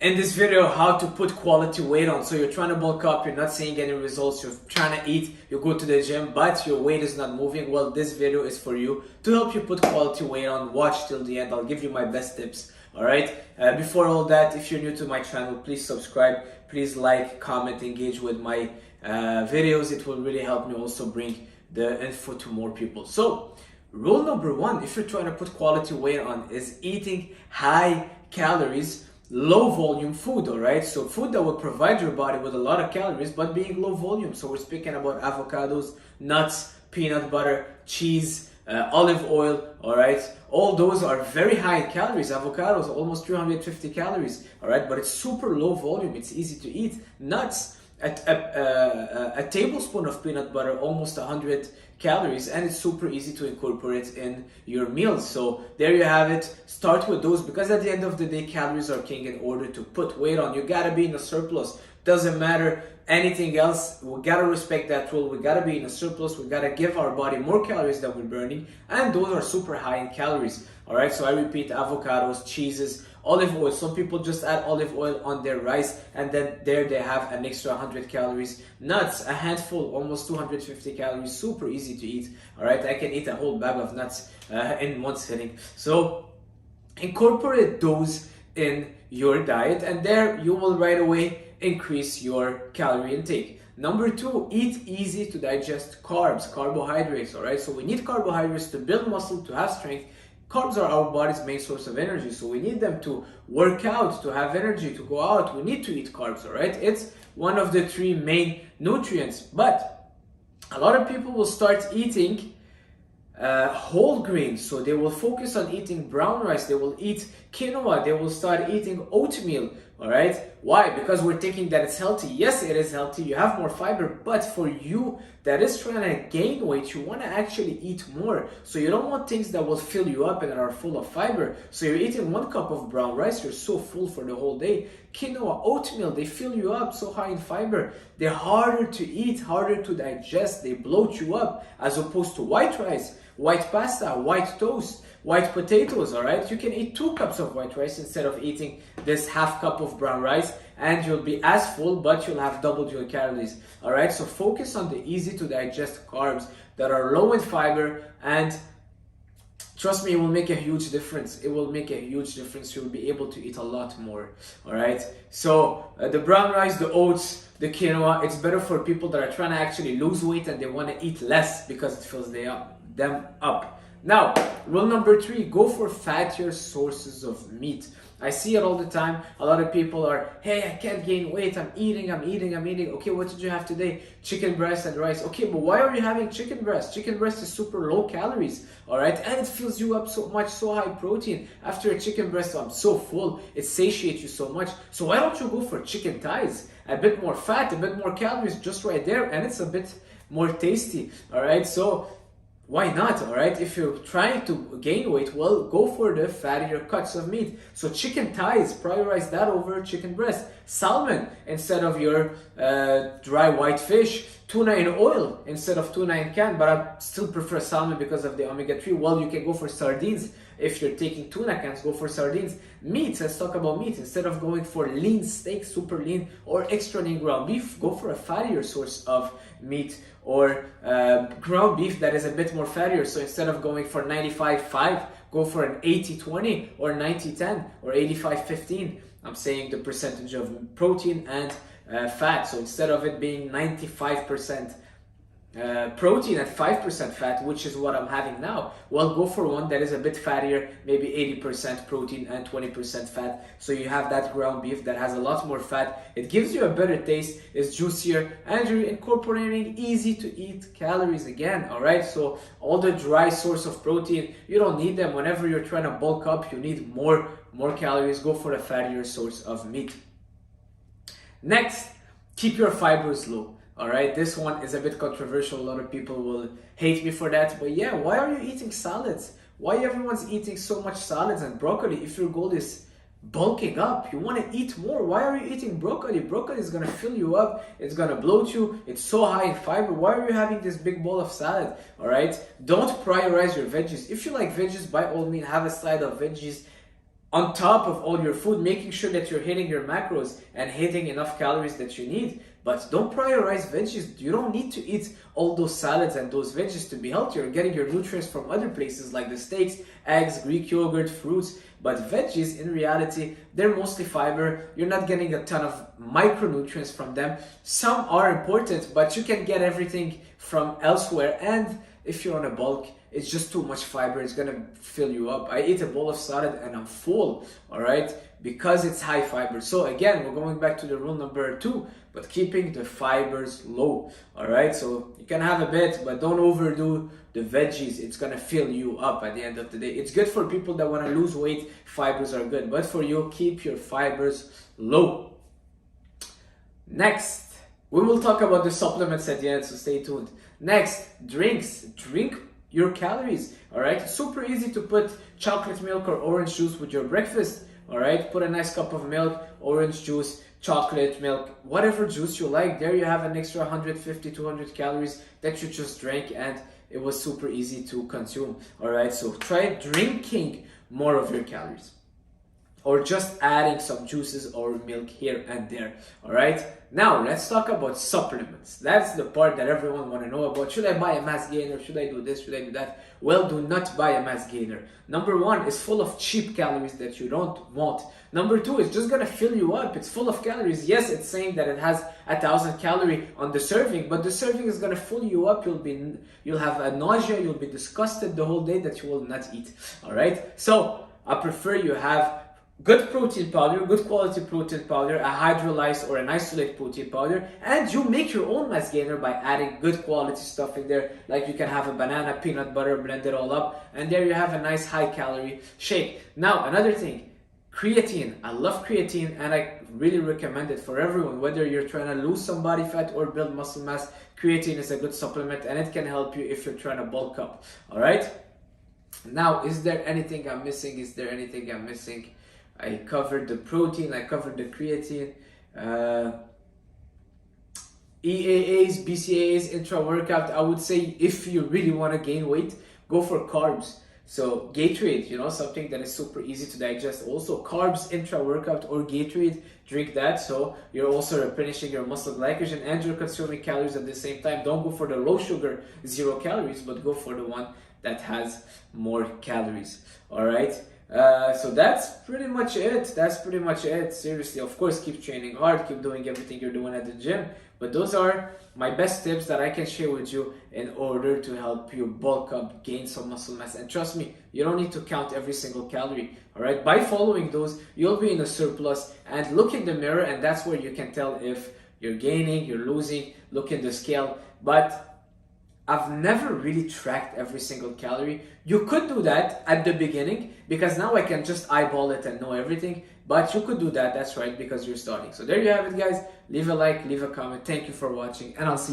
In this video, how to put quality weight on. So you're trying to bulk up, you're not seeing any results, you're trying to eat, you go to the gym, but your weight is not moving. Well, this video is for you to help you put quality weight on. Watch till the end. I'll give you my best tips. All right. Before all that, if you're new to my channel, please subscribe. Please like, comment, engage with my videos. It will really help me also bring the info to more people. So rule number one, if you're trying to put quality weight on, is eating high calories, low volume food. All right, so food that will provide your body with a lot of calories but being low volume. So we're speaking about avocados, nuts, peanut butter, cheese, olive oil. All right, all those are very high in calories. Avocados almost 350 calories. All right, but it's super low volume, it's easy to eat. Nuts, a tablespoon of peanut butter, almost 100 calories, and it's super easy to incorporate in your meals. So there you have it. Start with those, because at the end of the day, calories are king. In order to put weight on, you gotta be in a surplus. Doesn't matter anything else. We gotta respect that rule. We gotta be in a surplus. We gotta give our body more calories than we're burning, and those are super high in calories. All right, so I repeat: avocados, cheeses, olive oil. Some people just add olive oil on their rice, and then there they have an extra 100 calories. Nuts, a handful, almost 250 calories, super easy to eat. All right, I can eat a whole bag of nuts in one sitting. So incorporate those in your diet, and there you will right away increase your calorie intake. Number two, eat easy to digest carbs, carbohydrates. All right, so we need carbohydrates to build muscle, to have strength. Carbs are our body's main source of energy, so we need them to work out, to have energy, to go out. We need to eat carbs, all right? It's one of the three main nutrients. But a lot of people will start eating whole grains, so they will focus on eating brown rice, they will eat quinoa, they will start eating oatmeal. All right, why? Because we're thinking that it's healthy. Yes, it is healthy, you have more fiber, but for you that is trying to gain weight, you want to actually eat more. So you don't want things that will fill you up and are full of fiber. So you're eating 1 cup of brown rice, you're so full for the whole day. Quinoa, oatmeal, they fill you up, so high in fiber. They're harder to eat, harder to digest, they bloat you up, as opposed to white rice, white pasta, white toast, white potatoes. All right, you can eat 2 cups of white rice instead of eating this half cup of brown rice, and you'll be as full, but you'll have doubled your calories. All right, so focus on the easy to digest carbs that are low in fiber, and trust me, it will make a huge difference. It will make a huge difference. You'll be able to eat a lot more. All right, so the brown rice, the oats, the quinoa, it's better for people that are trying to actually lose weight and they want to eat less because it fills them up. Now, rule number three, go for fattier sources of meat. I see it all the time. A lot of people are, hey, I can't gain weight. I'm eating. Okay, what did you have today? Chicken breast and rice. Okay, but why are you having chicken breast? Chicken breast is super low calories, all right? And it fills you up so much, so high protein. After a chicken breast, I'm so full. It satiates you so much. So why don't you go for chicken thighs? A bit more fat, a bit more calories just right there, and it's a bit more tasty, all right? So why not? All right, if you're trying to gain weight, well, go for the fattier cuts of meat. So chicken thighs, prioritize that over chicken breast. Salmon instead of your dry white fish. Tuna in oil instead of tuna in can, but I still prefer salmon because of the omega-3. Well, you can go for sardines. If you're taking tuna cans, go for sardines. Meat, let's talk about meat. Instead of going for lean steak, super lean, or extra lean ground beef, go for a fattier source of meat, or ground beef that is a bit more fattier. So instead of going for 95-5, go for an 80-20 or 90-10 or 85-15. I'm saying the percentage of protein and fat. So instead of it being 95% protein and 5% fat, which is what I'm having now, well, go for one that is a bit fattier, maybe 80% protein and 20% fat. So you have that ground beef that has a lot more fat. It gives you a better taste, it's juicier, and you're incorporating easy to eat calories again. All right, so all the dry source of protein, you don't need them. Whenever you're trying to bulk up, you need more calories. Go for a fattier source of meat. Next, keep your fibers low. All right, this one is a bit controversial. A lot of people will hate me for that, but yeah, why are you eating salads? Why everyone's eating so much salads and broccoli? If your goal is bulking up, you want to eat more, why are you eating broccoli? Broccoli is going to fill you up, it's going to bloat you, it's so high in fiber. Why are you having this big bowl of salad? All right, don't prioritize your veggies. If you like veggies, by all means have a side of veggies on top of all your food, making sure that you're hitting your macros and hitting enough calories that you need. But don't prioritize veggies. You don't need to eat all those salads and those veggies to be healthy. You're getting your nutrients from other places like the steaks, eggs, Greek yogurt, fruits. But veggies, in reality, they're mostly fiber. You're not getting a ton of micronutrients from them. Some are important, but you can get everything from elsewhere. And if you're on a bulk, it's just too much fiber. It's gonna fill you up. I eat a bowl of salad and I'm full, all right? Because it's high fiber. So again, we're going back to the rule number 2, but keeping the fibers low, all right? So you can have a bit, but don't overdo the veggies. It's gonna fill you up at the end of the day. It's good for people that wanna lose weight. Fibers are good, but for you, keep your fibers low. Next, we will talk about the supplements at the end, so stay tuned. Next, drinks. Drink your calories, all right? It's super easy to put chocolate milk or orange juice with your breakfast, all right? Put a nice cup of milk, orange juice, chocolate milk, whatever juice you like. There you have an extra 150, 200 calories that you just drank, and it was super easy to consume, all right? So try drinking more of your calories, or just adding some juices or milk here and there, all right? Now, let's talk about supplements. That's the part that everyone want to know about. Should I buy a mass gainer? Should I do this? Should I do that? Well, do not buy a mass gainer. Number 1, it's full of cheap calories that you don't want. Number 2, it's just gonna fill you up. It's full of calories. Yes, it's saying that it has 1,000 calories on the serving, but the serving is gonna fill you up. You'll have a nausea. You'll be disgusted the whole day that you will not eat, all right? So I prefer you have good protein powder, good quality protein powder, a hydrolyzed or an isolate protein powder, and you make your own mass gainer by adding good quality stuff in there. Like you can have a banana, peanut butter, blend it all up, and there you have a nice high calorie shake. Now, another thing, creatine. I love creatine and I really recommend it for everyone, whether you're trying to lose some body fat or build muscle mass. Creatine is a good supplement and it can help you if you're trying to bulk up, all right? Now, is there anything I'm missing? Is there anything I'm missing? I covered the protein, I covered the creatine, EAAs, BCAAs, intra-workout. I would say if you really want to gain weight, go for carbs. So Gatorade, you know, something that is super easy to digest. Also carbs, intra-workout or Gatorade, drink that. So you're also replenishing your muscle glycogen and you're consuming calories at the same time. Don't go for the low sugar, 0 calories, but go for the one that has more calories, all right? So that's pretty much it. Seriously, of course, keep training hard, keep doing everything you're doing at the gym, but those are my best tips that I can share with you in order to help you bulk up, gain some muscle mass. And trust me, you don't need to count every single calorie, all right? By following those, you'll be in a surplus. And look in the mirror, and that's where you can tell if you're gaining, you're losing. Look in the scale. But I've never really tracked every single calorie. You could do that at the beginning because now I can just eyeball it and know everything. But you could do that, that's right, because you're starting. So there you have it, guys. Leave a like, leave a comment. Thank you for watching, and I'll see you